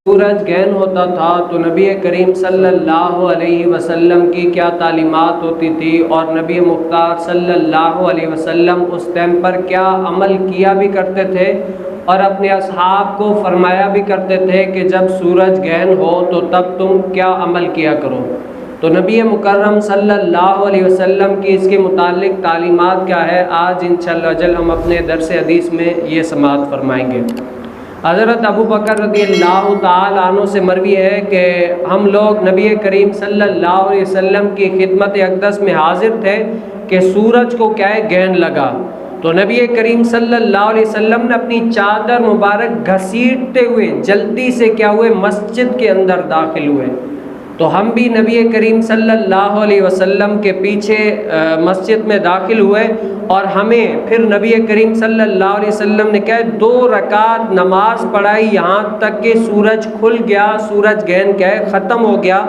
سورج گہن ہوتا تھا تو نبی کریم صلی اللہ علیہ وسلم کی کیا تعلیمات ہوتی تھی، اور نبی مختار صلی اللہ علیہ وسلم اس ٹائم پر کیا عمل کیا بھی کرتے تھے، اور اپنے اصحاب کو فرمایا بھی کرتے تھے کہ جب سورج گہن ہو تو تب تم کیا عمل کیا کرو۔ تو نبی مکرم صلی اللہ علیہ وسلم کی اس کے متعلق تعلیمات کیا ہے، آج انشاءاللہ ہم اپنے درس حدیث میں یہ سماعت فرمائیں گے۔ حضرت ابو بکر رضی اللہ تعالی عنہ سے مروی ہے کہ ہم لوگ نبی کریم صلی اللہ علیہ وسلم کی خدمت اقدس میں حاضر تھے کہ سورج کو کیا ہے گہن لگا، تو نبی کریم صلی اللہ علیہ وسلم نے اپنی چادر مبارک گھسیٹتے ہوئے جلدی سے کیا ہوئے مسجد کے اندر داخل ہوئے۔ تو ہم بھی نبی کریم صلی اللہ علیہ وسلم کے پیچھے مسجد میں داخل ہوئے، اور ہمیں پھر نبی کریم صلی اللہ علیہ وسلم نے کہا 2 رکعت نماز پڑھائی یہاں تک کہ سورج کھل گیا، سورج گہن کیا ہے ختم ہو گیا۔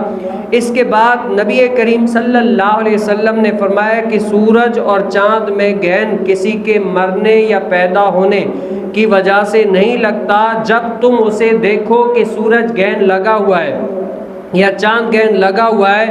اس کے بعد نبی کریم صلی اللہ علیہ وسلم نے فرمایا کہ سورج اور چاند میں گہن کسی کے مرنے یا پیدا ہونے کی وجہ سے نہیں لگتا، جب تم اسے دیکھو کہ سورج گہن لگا ہوا ہے یا چاند گہن لگا ہوا ہے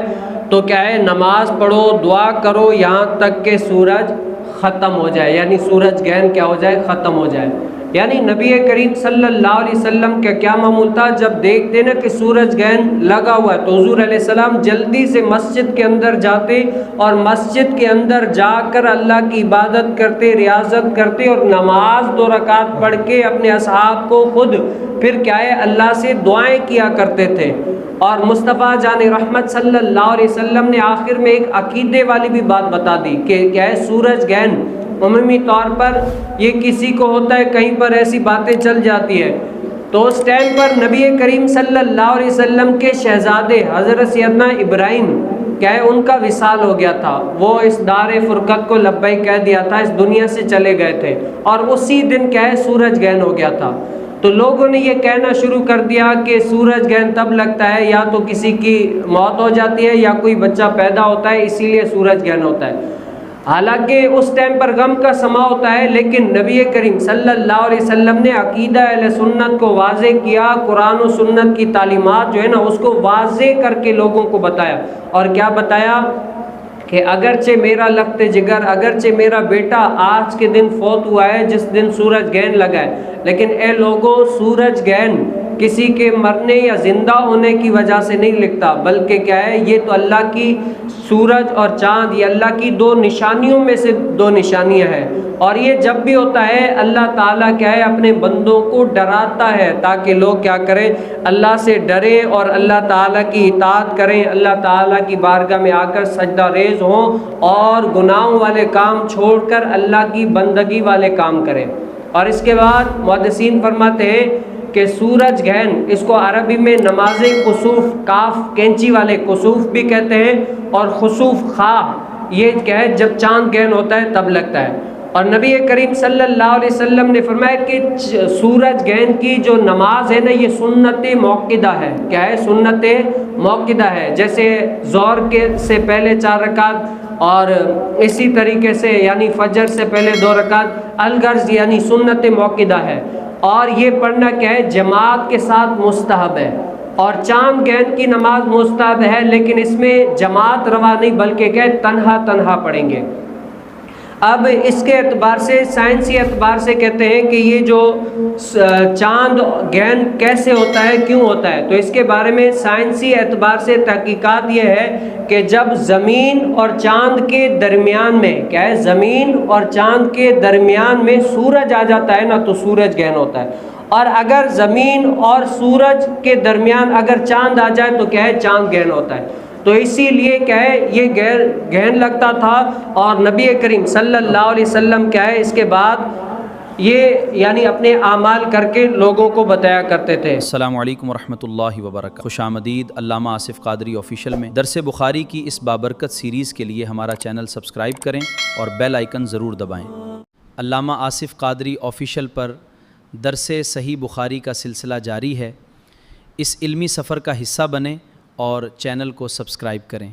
تو کیا ہے نماز پڑھو، دعا کرو یہاں تک کہ سورج ختم ہو جائے، یعنی سورج گہن کیا ہو جائے ختم ہو جائے۔ یعنی نبی کریم صلی اللہ علیہ وسلم کا کیا معمول تھا، جب دیکھتے نا کہ سورج گہن لگا ہوا ہے تو حضور علیہ السلام جلدی سے مسجد کے اندر جاتے، اور مسجد کے اندر جا کر اللہ کی عبادت کرتے، ریاضت کرتے، اور نماز 2 رکعت پڑھ کے اپنے اصحاب کو خود پھر کیا ہے اللہ سے دعائیں کیا کرتے تھے۔ اور مصطفیٰ جان رحمت صلی اللہ علیہ وسلم نے آخر میں ایک عقیدے والی بھی بات بتا دی کہ کیا ہے سورج گہن عمومی طور پر یہ کسی کو ہوتا ہے، کہیں پر ایسی باتیں چل جاتی ہے، تو اس ٹائم پر نبی کریم صلی اللہ علیہ وسلم کے شہزادے حضرت سیدنا ابراہیم کیا ہے ان کا وصال ہو گیا تھا، وہ اس دار فرقت کو لبیک کہہ دیا تھا، اس دنیا سے چلے گئے تھے، اور اسی دن کیا ہے سورج گہن ہو گیا تھا۔ تو لوگوں نے یہ کہنا شروع کر دیا کہ سورج گہن تب لگتا ہے یا تو کسی کی موت ہو جاتی ہے یا کوئی بچہ پیدا ہوتا ہے، اسی لیے سورج گہن ہوتا ہے۔ حالانکہ اس ٹائم پر غم کا سما ہوتا ہے، لیکن نبی کریم صلی اللہ علیہ وسلم نے عقیدہ اہل سنت کو واضح کیا، قرآن و سنت کی تعلیمات جو ہے نا اس کو واضح کر کے لوگوں کو بتایا، اور کیا بتایا کہ اگرچہ میرا لخت جگر، اگرچہ میرا بیٹا آج کے دن فوت ہوا ہے جس دن سورج گہن لگا ہے، لیکن اے لوگوں سورج گہن کسی کے مرنے یا زندہ ہونے کی وجہ سے نہیں لکھتا، بلکہ کیا ہے یہ تو اللہ کی سورج اور چاند یہ اللہ کی 2 نشانیوں میں سے 2 نشانیاں ہیں، اور یہ جب بھی ہوتا ہے اللہ تعالیٰ کیا ہے اپنے بندوں کو ڈراتا ہے تاکہ لوگ کیا کریں اللہ سے ڈریں اور اللہ تعالیٰ کی اطاعت کریں، اللہ تعالیٰ کی بارگاہ میں آ کر سجدہ ریز ہوں اور گناہوں والے کام چھوڑ کر اللہ کی بندگی والے کام کریں۔ اور اس کے بعد محدثین فرماتے ہیں کہ سورج گہن اس کو عربی میں نماز کسوف، کاف کینچی والے کسوف بھی کہتے ہیں، اور خسوف خواہ یہ کیا ہے جب چاند گہن ہوتا ہے تب لگتا ہے۔ اور نبی کریم صلی اللہ علیہ وسلم نے فرمایا کہ سورج گہن کی جو نماز ہے نا یہ سنت موقدہ ہے، کیا ہے سنت موقدہ ہے، جیسے ظہر کے سے پہلے 4 رکعت، اور اسی طریقے سے یعنی فجر سے پہلے 2 رکعت الغرض یعنی سنت موقدہ ہے، اور یہ پڑھنا کیا ہے جماعت کے ساتھ مستحب ہے، اور چاند گہن کی نماز مستحب ہے لیکن اس میں جماعت روا نہیں بلکہ کیا ہے تنہا پڑھیں گے۔ اب اس کے اعتبار سے سائنسی اعتبار سے کہتے ہیں کہ یہ جو چاند گہن کیسے ہوتا ہے، کیوں ہوتا ہے، تو اس کے بارے میں سائنسی اعتبار سے تحقیقات یہ ہے کہ جب زمین اور چاند کے درمیان میں کیا ہے زمین اور چاند کے درمیان میں سورج آ جاتا ہے نا تو سورج گہن ہوتا ہے، اور اگر زمین اور سورج کے درمیان اگر چاند آ جائے تو کیا ہے چاند گہن ہوتا ہے۔ تو اسی لیے کیا ہے یہ گہن لگتا تھا، اور نبی کریم صلی اللہ علیہ وسلم کیا ہے اس کے بعد یہ یعنی اپنے اعمال کر کے لوگوں کو بتایا کرتے تھے۔ السلام علیکم ورحمۃ اللہ وبرکاتہ۔ خوش آمدید علامہ آصف قادری آفیشیل میں درس بخاری کی اس بابرکت سیریز کے لیے ہمارا چینل سبسکرائب کریں اور بیل آئیکن ضرور دبائیں۔ علامہ آصف قادری آفیشیل پر درس صحیح بخاری کا سلسلہ جاری ہے، اس علمی سفر کا حصہ بنیں اور چینل کو سبسکرائب کریں۔